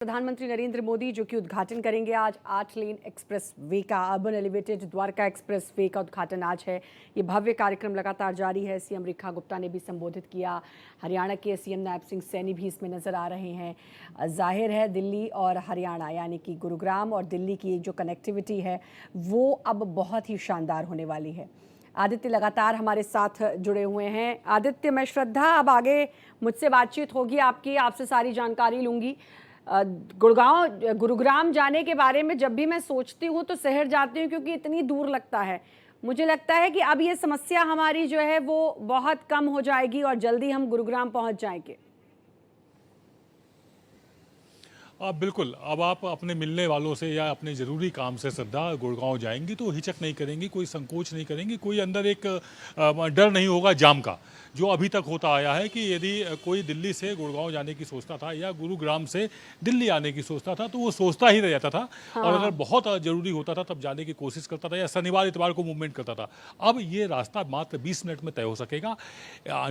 प्रधानमंत्री नरेंद्र मोदी जो कि उद्घाटन करेंगे आज 8 लेन एक्सप्रेस वे का। Urban elevated Dwarka express way का उद्घाटन आज है। ये भव्य कार्यक्रम लगातार जारी है। सीएम रेखा गुप्ता ने भी संबोधित किया। हरियाणा के सीएम नायब सिंह सैनी भी इसमें नजर आ रहे हैं। जाहिर है दिल्ली और हरियाणा यानी कि गुरुग्राम और दिल्ली की जो कनेक्टिविटी है वो अब बहुत ही शानदार होने वाली है। आदित्य लगातार हमारे साथ जुड़े हुए हैं। आदित्य, मैं श्रद्धा अब आगे मुझसे बातचीत होगी, आपसे सारी जानकारी लूँगी। गुरुग्राम जाने के बारे में जब भी मैं सोचती हूँ तो शहर जाती हूँ क्योंकि इतनी दूर लगता है। मुझे लगता है कि अब ये समस्या हमारी जो है वो बहुत कम हो जाएगी और जल्दी हम गुरुग्राम पहुँच जाएंगे। बिल्कुल, अब आप अपने मिलने वालों से या अपने ज़रूरी काम से श्रद्धा गुड़गांव जाएंगी तो हिचक नहीं करेंगी, कोई संकोच नहीं करेंगी, कोई अंदर एक डर नहीं होगा जाम का, जो अभी तक होता आया है कि यदि कोई दिल्ली से गुड़गांव जाने की सोचता था या गुरुग्राम से दिल्ली आने की सोचता था तो वो सोचता ही रह जाता था। हाँ। और अगर बहुत ज़रूरी होता था तब जाने की कोशिश करता था या शनिवार इतवार को मूवमेंट करता था। अब ये रास्ता मात्र 20 मिनट में तय हो सकेगा।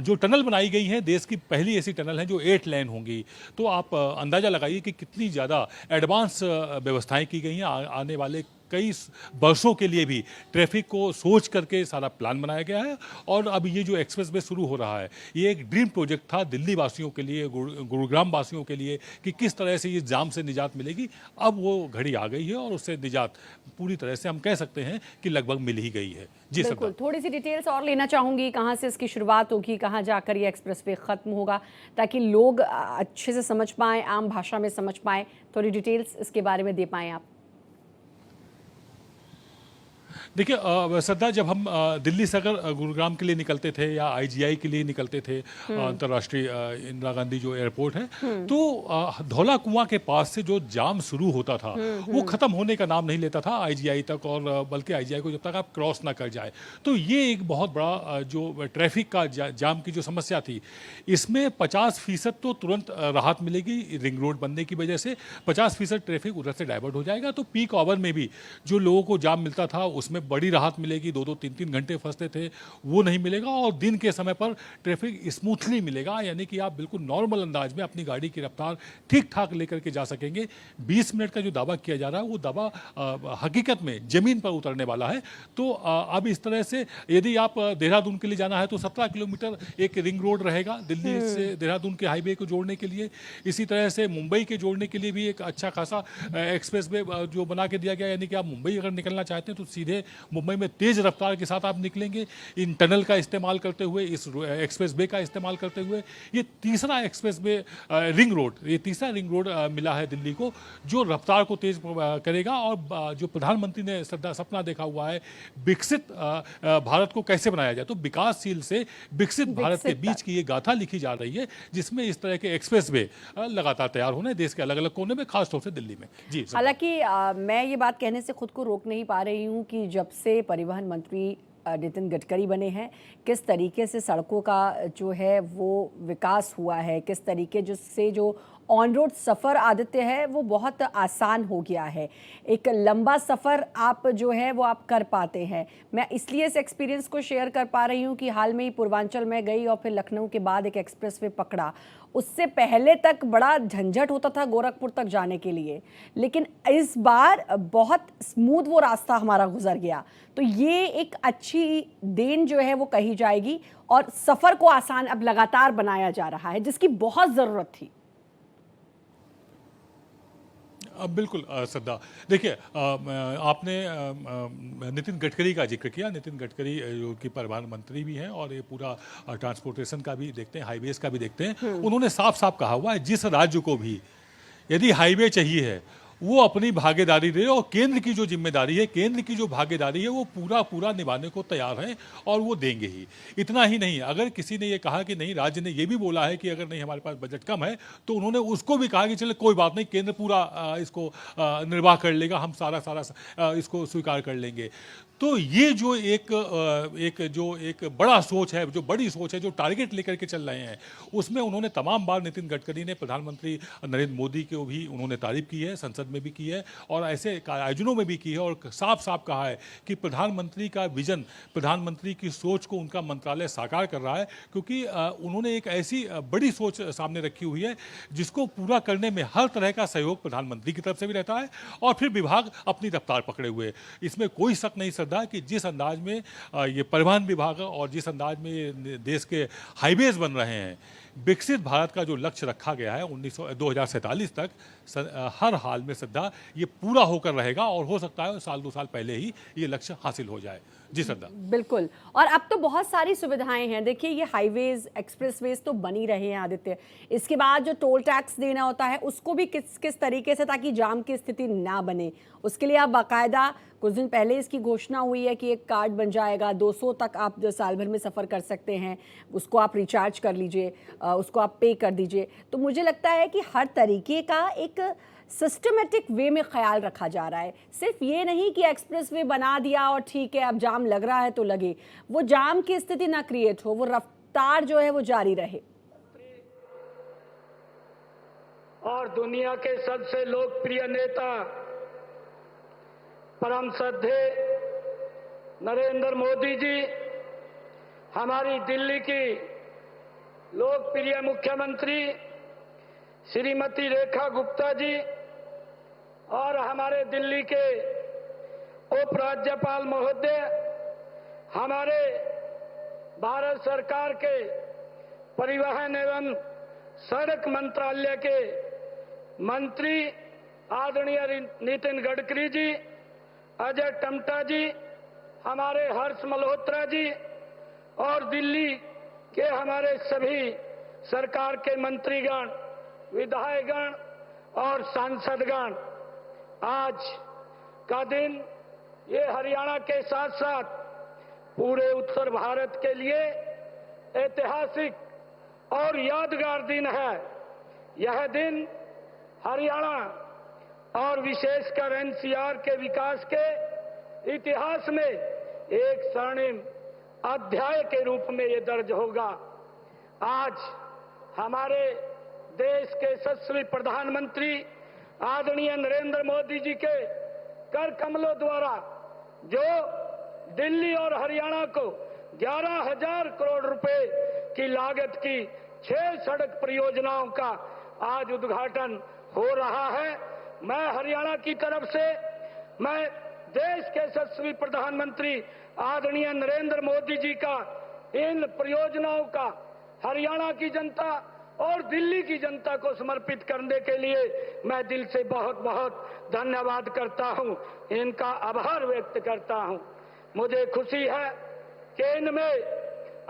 जो टनल बनाई गई है, देश की पहली ऐसी टनल है जो 8 लेन होंगी, तो आप अंदाज़ा लगाइए कि कितनी ज़्यादा एडवांस व्यवस्थाएं की गई हैं। आने वाले कई वर्षों के लिए भी ट्रैफिक को सोच करके सारा प्लान बनाया गया है। और अब ये जो एक्सप्रेस वे शुरू हो रहा है, ये एक ड्रीम प्रोजेक्ट था दिल्ली वासियों के लिए, गुरुग्राम वासियों के लिए, कि किस तरह से ये जाम से निजात मिलेगी। अब वो घड़ी आ गई है और उससे निजात पूरी तरह से हम कह सकते हैं कि लगभग मिल ही गई है। जी बिल्कुल, थोड़ी सी डिटेल्स और लेना चाहूँगी, कहाँ से इसकी शुरुआत होगी, कहाँ जाकर ये एक्सप्रेस वे ख़त्म होगा, ताकि लोग अच्छे से समझ पाएँ, आम भाषा में समझ पाएँ। थोड़ी डिटेल्स इसके बारे में दे पाएँ आप। देखिए श्रद्धा, जब हम दिल्ली से अगर गुरुग्राम के लिए निकलते थे या आईजीआई के लिए निकलते थे, अंतर्राष्ट्रीय इंदिरा गांधी जो एयरपोर्ट है, तो धौला कुआं के पास से जो जाम शुरू होता था वो खत्म होने का नाम नहीं लेता था आईजीआई तक, और बल्कि आईजीआई को जब तक आप क्रॉस ना कर जाए। तो ये एक बहुत बड़ा जो ट्रैफिक का जाम की जो समस्या थी, इसमें 50% तो तुरंत राहत मिलेगी रिंग रोड बनने की वजह से। 50% ट्रैफिक उधर से डाइवर्ट हो जाएगा। तो पीक आवर में भी जो लोगों को जाम मिलता था उसमें बड़ी राहत मिलेगी। 2-2, 3-3 घंटे फंसते थे वो नहीं मिलेगा, और दिन के समय पर ट्रैफिक स्मूथली मिलेगा, यानी कि आप बिल्कुल नॉर्मल अंदाज में अपनी गाड़ी की रफ्तार ठीक ठाक लेकर के जा सकेंगे। 20 मिनट का जो दावा किया जा रहा है वो दावा हकीकत में जमीन पर उतरने वाला है। तो अब इस तरह से यदि आप देहरादून के लिए जाना है तो 17 किलोमीटर एक रिंग रोड रहेगा दिल्ली से देहरादून के हाईवे को जोड़ने के लिए। इसी तरह से मुंबई के जोड़ने के लिए भी एक अच्छा खासा एक्सप्रेस वे जो बना के दिया गया, यानी कि आप मुंबई अगर निकलना चाहते हैं तो सीधे मुंबई में तेज रफ्तार के साथ आप निकलेंगे इन टनल का इस्तेमाल करते हुए, इस एक्सप्रेस वे का इस्तेमाल करते हुए। ये तीसरा एक्सप्रेस वे रिंग रोड, ये तीसरा रिंग रोड मिला है दिल्ली को, जो रफ्तार को तेज करेगा। और जो प्रधानमंत्री ने सपना देखा हुआ है विकसित भारत को कैसे बनाया जाए, तो विकासशील से विकसित भारत के बीच की ये गाथा लिखी जा रही है, जिसमें इस तरह के एक्सप्रेस वे लगातार तैयार होने देश के अलग अलग कोने में, खासतौर से दिल्ली में। जी, हालांकि मैं ये बात कहने से खुद को रोक नहीं पा रही हूँ कि जब से परिवहन मंत्री नितिन गडकरी बने हैं, किस तरीके से सड़कों का जो है वो विकास हुआ है, किस तरीके से जो ऑन रोड सफ़र आदित्य है वो बहुत आसान हो गया है। एक लंबा सफ़र आप जो है वो आप कर पाते हैं। मैं इसलिए इस एक्सपीरियंस को शेयर कर पा रही हूँ कि हाल में ही पूर्वांचल में गई और फिर लखनऊ के बाद एक एक्सप्रेस वे पकड़ा। उससे पहले तक बड़ा झंझट होता था गोरखपुर तक जाने के लिए, लेकिन इस बार बहुत स्मूथ वो रास्ता हमारा गुजर गया। तो ये एक अच्छी देन जो है वो कही जाएगी, और सफ़र को आसान अब लगातार बनाया जा रहा है जिसकी बहुत ज़रूरत थी। बिल्कुल श्रद्धा, देखिए आपने नितिन गडकरी का जिक्र किया। नितिन गडकरी जो कि परिवहन मंत्री भी हैं और ये पूरा ट्रांसपोर्टेशन का भी देखते हैं, हाईवेज का भी देखते हैं। उन्होंने साफ साफ कहा हुआ है जिस राज्य को भी यदि हाईवे चाहिए है वो अपनी भागीदारी दे, और केंद्र की जो जिम्मेदारी है, केंद्र की जो भागीदारी है वो पूरा निभाने को तैयार है और वो देंगे ही। इतना ही नहीं, अगर किसी ने ये कहा कि नहीं, राज्य ने ये भी बोला है कि अगर नहीं हमारे पास बजट कम है, तो उन्होंने उसको भी कहा कि चले कोई बात नहीं, केंद्र पूरा इसको निर्वाह कर लेगा, हम सारा इसको स्वीकार कर लेंगे। तो ये जो एक बड़ा सोच है, जो बड़ी सोच है, जो टारगेट लेकर के चल रहे हैं, उसमें उन्होंने तमाम बार नितिन गडकरी ने प्रधानमंत्री नरेंद्र मोदी को भी उन्होंने तारीफ की है, संसद में भी की है और ऐसे आयोजनों में भी की है और साफ साफ कहा है कि प्रधानमंत्री का विजन, प्रधानमंत्री की सोच को उनका मंत्रालय साकार कर रहा है, क्योंकि उन्होंने एक ऐसी बड़ी सोच सामने रखी हुई है जिसको पूरा करने में हर तरह का सहयोग प्रधानमंत्री की तरफ से भी रहता है और फिर विभाग अपनी रफ्तार पकड़े हुए। इसमें कोई शक नहीं श्रद्धा कि जिस अंदाज में ये परिवहन विभाग और जिस अंदाज में ये देश के हाईवेज बन रहे हैं, विकसित भारत का जो लक्ष्य रखा गया है 2047 तक, हर हाल में श्रद्धा ये पूरा होकर रहेगा और हो सकता है साल 2 साल पहले ही ये लक्ष्य हासिल हो जाए। जी श्रद्धा। बिल्कुल, और अब तो बहुत सारी सुविधाएं हैं। देखिए, ये हाईवेज, एक्सप्रेसवेज तो बन ही रहे हैं आदित्य। इसके बाद जो टोल टैक्स देना होता है उसको भी किस तरीके से, ताकि जाम की स्थिति ना बने, उसके लिए आप बाकायदा, कुछ दिन पहले इसकी घोषणा हुई है कि एक कार्ड बन जाएगा, 200 तक आप जो साल भर में सफ़र कर सकते हैं, उसको आप रिचार्ज कर लीजिए, उसको आप पे कर दीजिए। तो मुझे लगता है कि हर तरीके का एक सिस्टमेटिक वे में ख्याल रखा जा रहा है। सिर्फ ये नहीं कि एक्सप्रेस वे बना दिया और ठीक है अब जाम लग रहा है तो लगे, वो जाम की स्थिति ना क्रिएट हो, वो रफ्तार जो है वो जारी रहे। और दुनिया के सबसे लोकप्रिय नेता परम श्रद्धेय नरेंद्र मोदी जी, हमारी दिल्ली की लोकप्रिय मुख्यमंत्री श्रीमती रेखा गुप्ता जी और हमारे दिल्ली के उपराज्यपाल महोदय, हमारे भारत सरकार के परिवहन एवं सड़क मंत्रालय के मंत्री आदरणीय नितिन गडकरी जी, अजय टम्टा जी, हमारे हर्ष मल्होत्रा जी और दिल्ली के हमारे सभी सरकार के मंत्रीगण, विधायकगण और सांसदगण, आज का दिन ये हरियाणा के साथ साथ पूरे उत्तर भारत के लिए ऐतिहासिक और यादगार दिन है। यह दिन हरियाणा और विशेषकर एनसीआर के विकास के इतिहास में एक स्वर्णिम अध्याय के रूप में ये दर्ज होगा। आज हमारे देश के यशस्वी प्रधानमंत्री आदरणीय नरेंद्र मोदी जी के कर कमलों द्वारा जो दिल्ली और हरियाणा को 11,000 करोड़ रुपए की लागत की 6 सड़क परियोजनाओं का आज उद्घाटन हो रहा है, मैं हरियाणा की तरफ से, मैं देश के यशस्वी प्रधानमंत्री आदरणीय नरेंद्र मोदी जी का इन परियोजनाओं का हरियाणा की जनता और दिल्ली की जनता को समर्पित करने के लिए मैं दिल से बहुत बहुत धन्यवाद करता हूं, इनका आभार व्यक्त करता हूं। मुझे खुशी है कि इनमें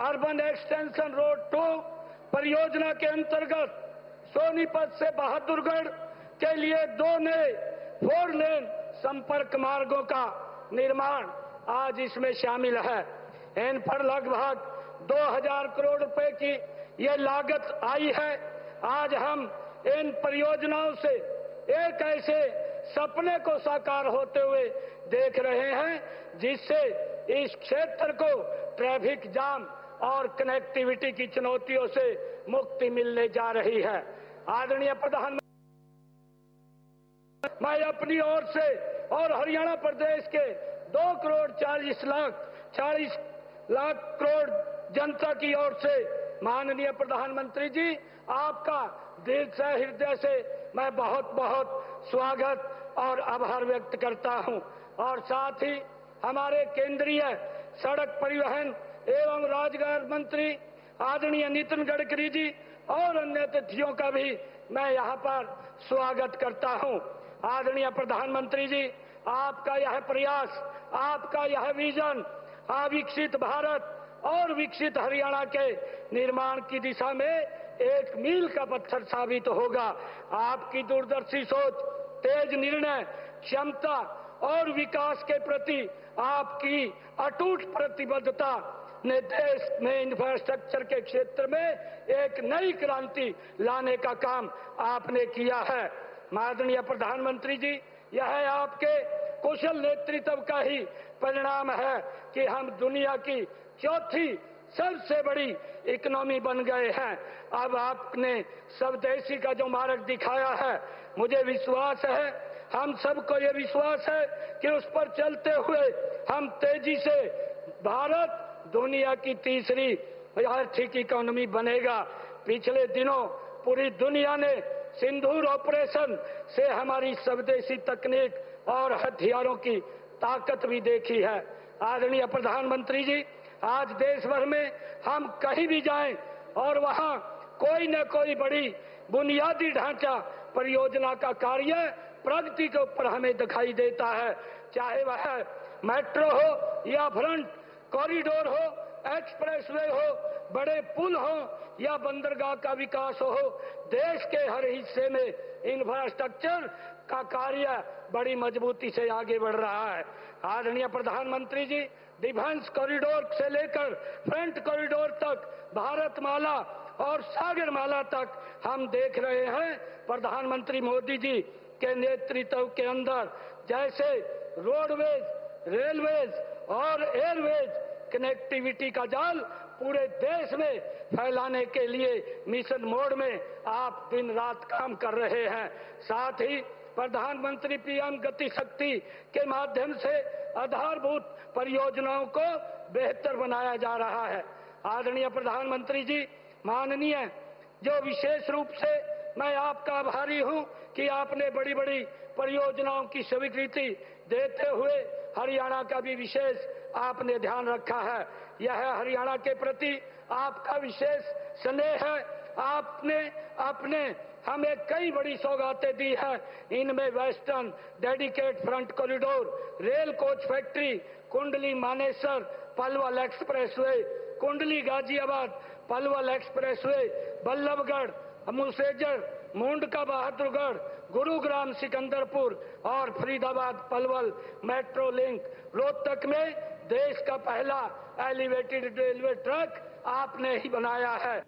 अर्बन एक्सटेंशन रोड 2 परियोजना के अंतर्गत सोनीपत से बहादुरगढ़ के लिए 2 नए 4 लेन संपर्क मार्गों का निर्माण आज इसमें शामिल है। इन पर लगभग 2,000 करोड़ रुपए की ये लागत आई है। आज हम इन परियोजनाओं से एक ऐसे सपने को साकार होते हुए देख रहे हैं जिससे इस क्षेत्र को ट्रैफिक जाम और कनेक्टिविटी की चुनौतियों से मुक्ति मिलने जा रही है। आदरणीय प्रधानमंत्री, मैं अपनी ओर से और हरियाणा प्रदेश के 2,40 लाख करोड़ जनता की ओर से माननीय प्रधानमंत्री जी, आपका दिल से, हृदय से मैं बहुत बहुत स्वागत और आभार व्यक्त करता हूं। और साथ ही हमारे केंद्रीय सड़क परिवहन एवं राजमार्ग मंत्री आदरणीय नितिन गडकरी जी और अन्य अतिथियों का भी मैं यहां पर स्वागत करता हूं। आदरणीय प्रधानमंत्री जी, आपका यह प्रयास, आपका यह विजन विकसित भारत और विकसित हरियाणा के निर्माण की दिशा में एक मील का पत्थर साबित होगा। आपकी दूरदर्शी सोच, तेज निर्णय क्षमता और विकास के प्रति आपकी अटूट प्रतिबद्धता ने देश में इंफ्रास्ट्रक्चर के क्षेत्र में एक नई क्रांति लाने का काम आपने किया है। माननीय प्रधानमंत्री जी, यह आपके कुशल नेतृत्व का ही परिणाम है कि हम दुनिया की चौथी सबसे बड़ी इकोनॉमी बन गए हैं। अब आपने स्वदेशी का जो मार्ग दिखाया है, मुझे विश्वास है, हम सबको ये विश्वास है कि उस पर चलते हुए हम तेजी से भारत दुनिया की तीसरी आर्थिक इकोनॉमी बनेगा। पिछले दिनों पूरी दुनिया ने सिंदूर ऑपरेशन से हमारी स्वदेशी तकनीक और हथियारों की ताकत भी देखी है। आदरणीय प्रधानमंत्री जी, आज देश भर में हम कहीं भी जाएं और वहां कोई न कोई बड़ी बुनियादी ढांचा परियोजना का कार्य प्रगति के ऊपर हमें दिखाई देता है। चाहे वह मेट्रो हो या फ्रंट कॉरिडोर हो, एक्सप्रेसवे हो, बड़े पुल हो या बंदरगाह का विकास हो, देश के हर हिस्से में इंफ्रास्ट्रक्चर का कार्य बड़ी मजबूती से आगे बढ़ रहा है। आदरणीय प्रधानमंत्री जी, डिफेंस कॉरिडोर से लेकर फ्रंट कॉरिडोर तक, भारतमाला और सागरमाला तक हम देख रहे हैं प्रधानमंत्री मोदी जी के नेतृत्व के अंदर जैसे रोडवेज, रेलवेज और एयरवेज कनेक्टिविटी का जाल पूरे देश में फैलाने के लिए मिशन मोड में आप दिन रात काम कर रहे हैं। साथ ही प्रधानमंत्री पीएम गति शक्ति के माध्यम से आधारभूत परियोजनाओं को बेहतर बनाया जा रहा है। आदरणीय प्रधानमंत्री जी, माननीय, जो विशेष रूप से मैं आपका आभारी हूं कि आपने बड़ी बड़ी परियोजनाओं की स्वीकृति देते हुए हरियाणा का भी विशेष आपने ध्यान रखा है। यह हरियाणा के प्रति आपका विशेष स्नेह है। आपने अपने हमें कई बड़ी सौगातें दी है। इनमें western dedicate front corridor, rail coach factory, Kundli Manesar Palwal expressway, कुंडली गाजियाबाद पलवल एक्सप्रेसवे, बल्लभगढ़ मुसेजर, मुंडका बहादुरगढ़, गुरुग्राम सिकंदरपुर और फरीदाबाद पलवल मेट्रो लिंक, रोहतक में देश का पहला एलिवेटेड रेलवे ट्रैक आपने ही बनाया है।